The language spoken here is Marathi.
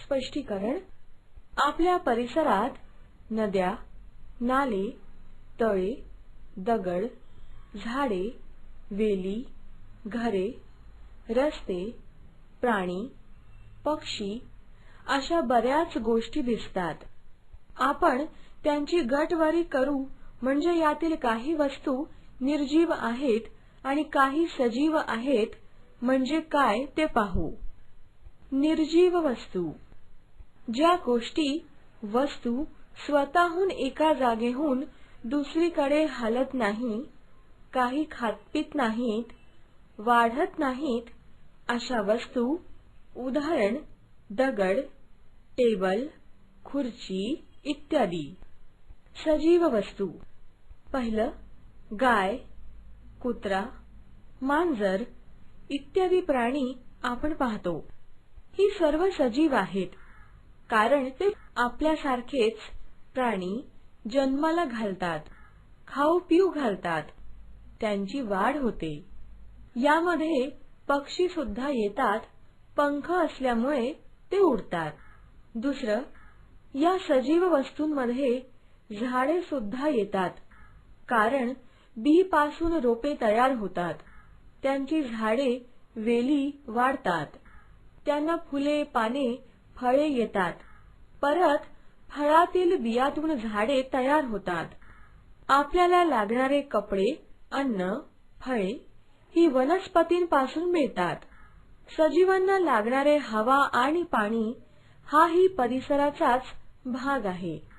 स्पष्टीकरण आपल्या परिसरात नद्या, नाले, तळे, दगड, झाडे, वेली, घरे, रस्ते, प्राणी, पक्षी अशा बऱ्याच गोष्टी दिसतात. आपण त्यांची गटवारी करू म्हणजे यातील काही वस्तू निर्जीव आहेत आणि काही सजीव आहेत म्हणजे काय ते पाहू. निर्जीव वस्तू ज्या गोष्टी वस्तू स्वतःहून एका जागेहून दुसरीकडे हलत नाही, काही खातपीत नाहीत, वाढत नाहीत अशा वस्तू. उदाहरण दगड, टेबल, खुर्ची इत्यादी. सजीव वस्तू पहिलं गाय, कुत्रा, मांजर इत्यादी प्राणी आपण पाहतो. ही सर्व सजीव आहेत कारण ते आपल्यासारखेच प्राणी जन्माला घालतात, खाऊ पिऊ घालतात, त्यांची वाढ होते. यामध्ये पक्षी सुद्धा येतात, पंख असल्यामुळे ते उडतात. दुसरं, या सजीव वस्तूंमध्ये झाडे सुद्धा येतात कारण बी पासून रोपे तयार होतात, त्यांची झाडे वेली वाढतात, त्यांना फुले, पाने, फळे येतात, परत फळातील बियातून झाडे तयार होतात. आपल्याला लागणारे कपडे, अन्न, फळे ही वनस्पतींपासून मिळतात. सजीवांना लागणारे हवा आणि पाणी हाही परिसराचाच भाग आहे.